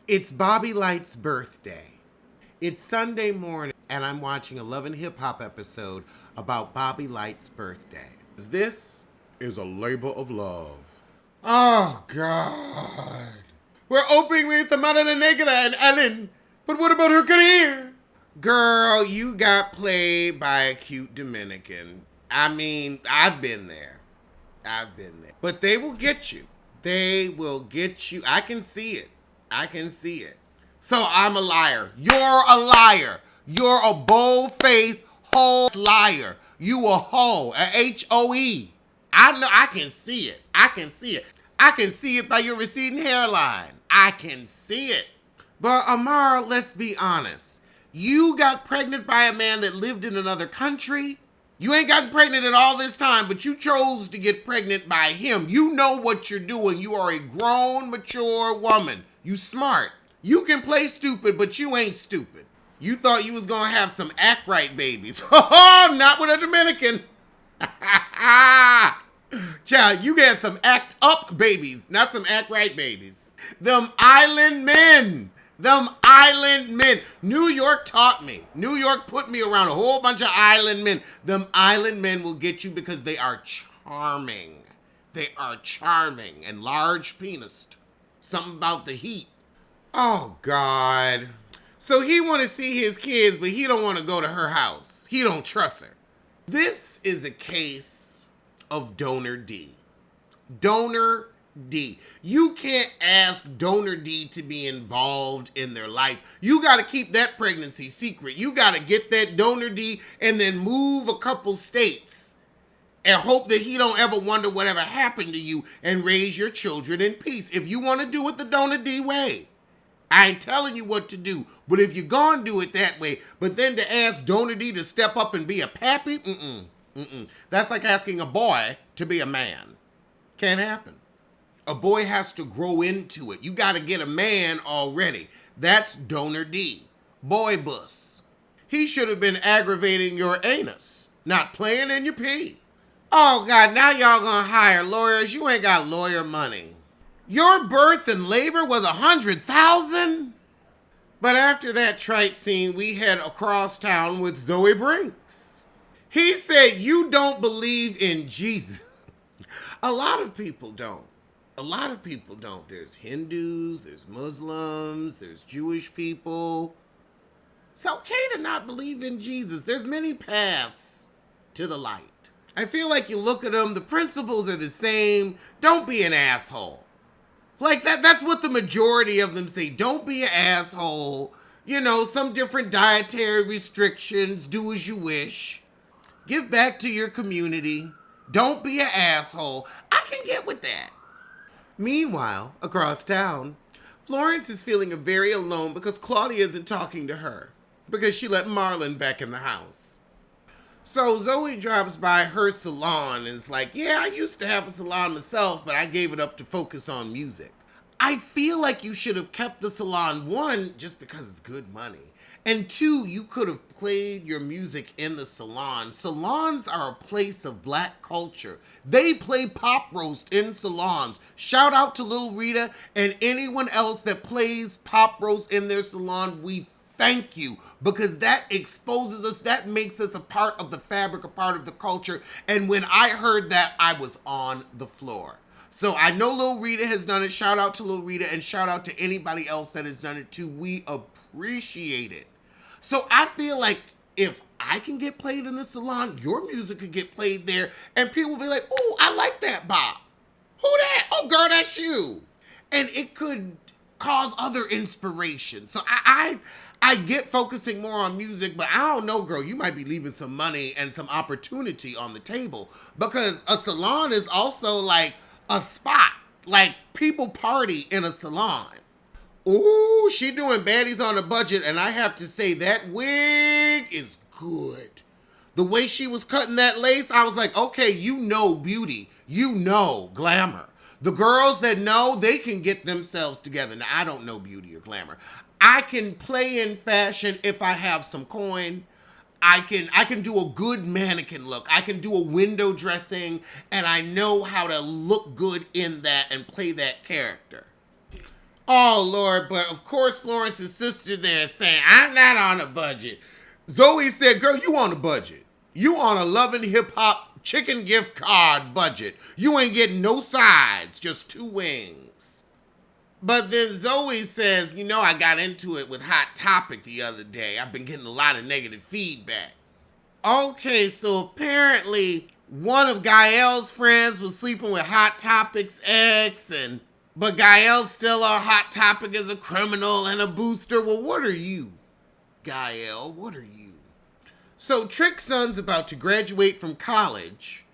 It's Bobby Light's birthday. It's Sunday morning, and I'm watching a Love and Hip Hop episode about Bobby Light's birthday. This is a labor of love. Oh, God. We're opening with Amanda Negra and Ellen, but what about her career? Girl, you got played by a cute Dominican. I mean, I've been there. But they will get you. They will get you. I can see it. So I'm a liar. You're a liar. You're a bold-faced, hoe liar. You a hoe, a H-O-E. I know, I can see it. I can see it by your receding hairline. I can see it. But Amara, let's be honest. You got pregnant by a man that lived in another country. You ain't gotten pregnant in all this time, but you chose to get pregnant by him. You know what you're doing. You are a grown, mature woman. You smart. You can play stupid, but you ain't stupid. You thought you was gonna have some act right babies. Not with a Dominican. Child, you got some act up babies, not some act right babies. Them island men. New York taught me. New York put me around a whole bunch of island men. Them island men will get you because they are charming. They are charming and large penis. Something about the heat. Oh, God. So he want to see his kids, but he don't want to go to her house. He don't trust her. This is a case of Donor D. Donor D. You can't ask Donor D to be involved in their life. You got to keep that pregnancy secret. You got to get that Donor D and then move a couple states and hope that he don't ever wonder whatever happened to you and raise your children in peace. If you want to do it the Donor D way, I ain't telling you what to do, but if you're gonna do it that way, but then to ask Donor D to step up and be a pappy, that's like asking a boy to be a man. Can't happen. A boy has to grow into it. You got to get a man already. That's Donor D. Boy bus. He should have been aggravating your anus, not playing in your pee. Oh, God, now y'all gonna hire lawyers. You ain't got lawyer money. Your birth and labor was $100,000? But after that trite scene, we head across town with Zoe Brinks. He said, you don't believe in Jesus. A lot of people don't. There's Hindus, there's Muslims, there's Jewish people. It's okay to not believe in Jesus. There's many paths to the light. I feel like you look at them, the principles are the same. Don't be an asshole. Like that's what the majority of them say. Don't be an asshole. You know, some different dietary restrictions. Do as you wish. Give back to your community. Don't be an asshole. I can get with that. Meanwhile, across town, Florence is feeling very alone because Claudia isn't talking to her because she let Marlon back in the house. So Zoe drops by her salon and is like, yeah, I used to have a salon myself, but I gave it up to focus on music. I feel like you should have kept the salon, one, just because it's good money, and two, you could have played your music in the salon. Salons are a place of black culture. They play pop roast in salons. Shout out to Lil Rita and anyone else that plays pop roast in their salon. We thank you, because that exposes us, that makes us a part of the fabric, a part of the culture. And when I heard that, I was on the floor. So I know Lil Rita has done it. Shout out to Lil Rita and shout out to anybody else that has done it too. We appreciate it. So I feel like if I can get played in the salon, your music could get played there and people will be like, oh, I like that bop. Who that? Oh, girl, that's you. And it could cause other inspiration. So I get focusing more on music, but I don't know, girl, you might be leaving some money and some opportunity on the table, because a salon is also like a spot. Like, people party in a salon. Ooh, she doing baddies on a budget, and I have to say that wig is good. The way she was cutting that lace, I was like, okay, you know beauty. You know glamour. The girls that know, they can get themselves together. Now, I don't know beauty or glamour. I can play in fashion if I have some coin. I can do a good mannequin look. I can do a window dressing, and I know how to look good in that and play that character. Oh, Lord, but of course Florence's sister there is saying, I'm not on a budget. Zoe said, girl, you on a budget. You on a loving hip-hop chicken gift card budget. You ain't getting no sides, just 2 wings. But then Zoe says, you know, I got into it with Hot Topic the other day. I've been getting a lot of negative feedback. Okay, so apparently one of Gael's friends was sleeping with Hot Topic's ex, but Gael's still a Hot Topic as a criminal and a booster. Well, what are you, Gael? What are you? So Trick's son's about to graduate from college,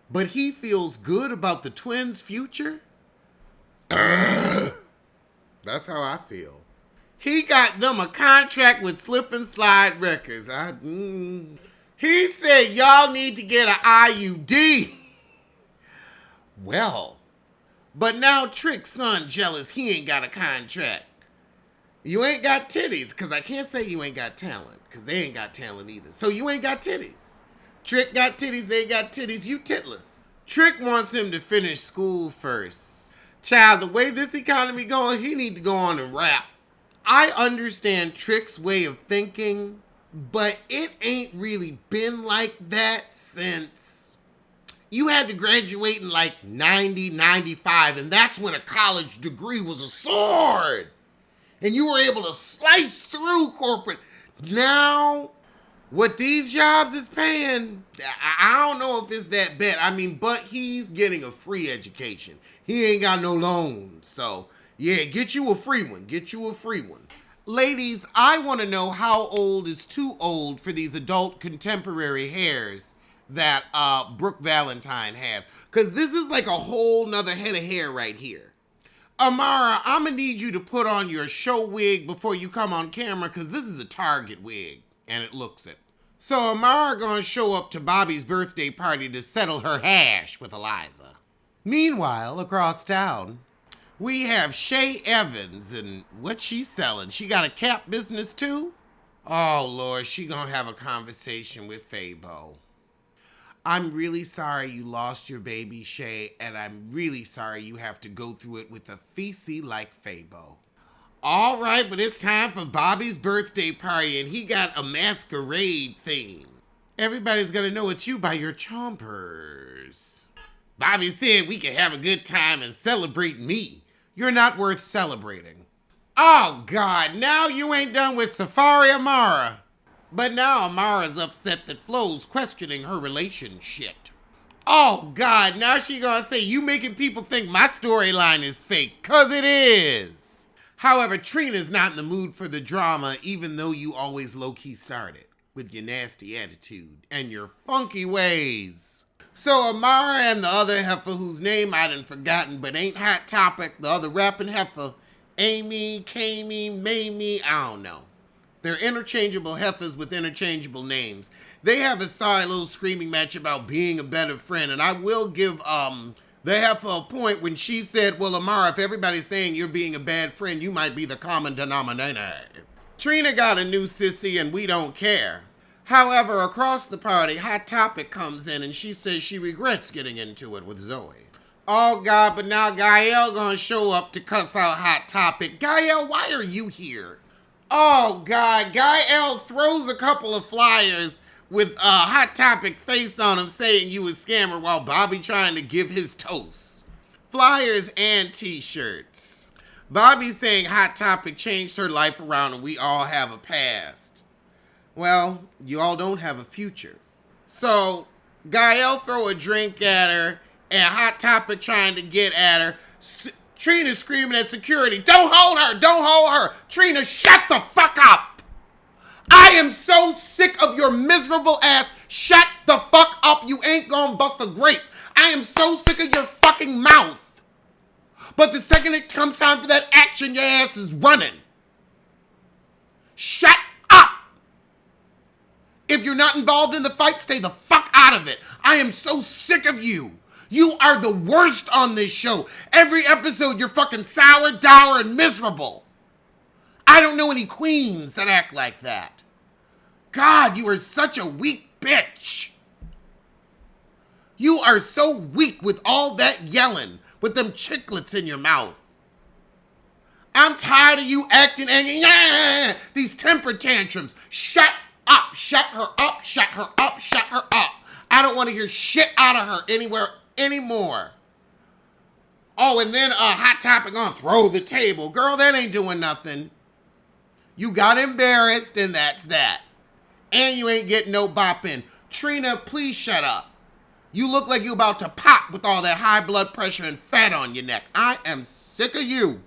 but he feels good about the twins' future? That's how I feel. He got them a contract with Slip and Slide Records. He said, y'all need to get an IUD. Well, but now Trick's son jealous he ain't got a contract. You ain't got titties, because I can't say you ain't got talent, because they ain't got talent either. So you ain't got titties. Trick got titties, they got titties, you titless. Trick wants him to finish school first. Child, the way this economy going, he need to go on and rap. I understand Trick's way of thinking, but it ain't really been like that since you had to graduate in like 90, 95, and that's when a college degree was a sword. And you were able to slice through corporate. Now, what these jobs is paying, I don't know if it's that bad. I mean, but he's getting a free education. He ain't got no loans. So, yeah, get you a free one. Get you a free one. Ladies, I want to know how old is too old for these adult contemporary hairs that Brooke Valentine has. Because this is like a whole nother head of hair right here. Amara, I'm going to need you to put on your show wig before you come on camera because this is a Target wig, and it looks it. So Amara going to show up to Bobby's birthday party to settle her hash with Eliza. Meanwhile, across town, we have Shay Evans, and what's she selling? She got a cap business too? Oh, Lord, she going to have a conversation with Fabo. I'm really sorry you lost your baby, Shay, and I'm really sorry you have to go through it with a feces like Fabo. All right, but it's time for Bobby's birthday party, and he got a masquerade theme. Everybody's gonna know it's you by your chompers. Bobby said we can have a good time and celebrate me. You're not worth celebrating. Oh, God, now you ain't done with Safari Amara. But now Amara's upset that Flo's questioning her relationship. Oh, God, now she gonna say you making people think my storyline is fake, 'cause it is. However, Trina's not in the mood for the drama, even though you always low-key started with your nasty attitude and your funky ways. So Amara and the other heifer whose name I done forgotten but ain't Hot Topic, the other rapping heifer, Amy, Kami, Mamie, I don't know. They're interchangeable heifers with interchangeable names. They have a sorry little screaming match about being a better friend. And I will give the heifer a point when she said, well, Amara, if everybody's saying you're being a bad friend, you might be the common denominator. Trina got a new sissy and we don't care. However, across the party, Hot Topic comes in and she says she regrets getting into it with Zoe. Oh, God, but now Gael gonna show up to cuss out Hot Topic. Gael, why are you here? Oh, God, Gael throws a couple of flyers with a Hot Topic face on them saying you a scammer while Bobby trying to give his toast. Flyers and t-shirts. Bobby saying Hot Topic changed her life around and we all have a past. Well, you all don't have a future. So, Gael throw a drink at her and Hot Topic trying to get at her. Trina screaming at security, don't hold her, don't hold her. Trina, shut the fuck up. I am so sick of your miserable ass. Shut the fuck up, you ain't gonna bust a grape. I am so sick of your fucking mouth. But the second it comes time for that action, your ass is running. Shut up. If you're not involved in the fight, stay the fuck out of it. I am so sick of you. You are the worst on this show. Every episode, you're fucking sour, dour, and miserable. I don't know any queens that act like that. God, you are such a weak bitch. You are so weak with all that yelling, with them chiclets in your mouth. I'm tired of you acting angry. Yeah, these temper tantrums. Shut up. Shut her up. Shut her up. Shut her up. I don't want to hear shit out of her anywhere anymore. Oh, and then a hot topic on throw the table. Girl, that ain't doing nothing. You got embarrassed and that's that. And you ain't getting no bopping. Trina, please shut up. You look like you about to pop with all that high blood pressure and fat on your neck. I am sick of you.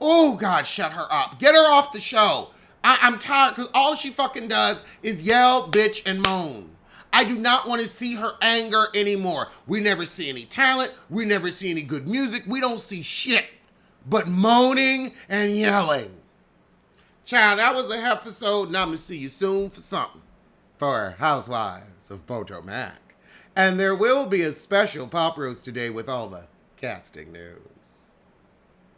Oh, God, shut her up. Get her off the show. I'm tired because all she fucking does is yell, bitch, and moan. I do not want to see her anger anymore. We never see any talent. We never see any good music. We don't see shit but moaning and yelling. Child, that was the episode, and I'm going to see you soon for something. For Housewives of Potomac. And there will be a special pop roast today with all the casting news.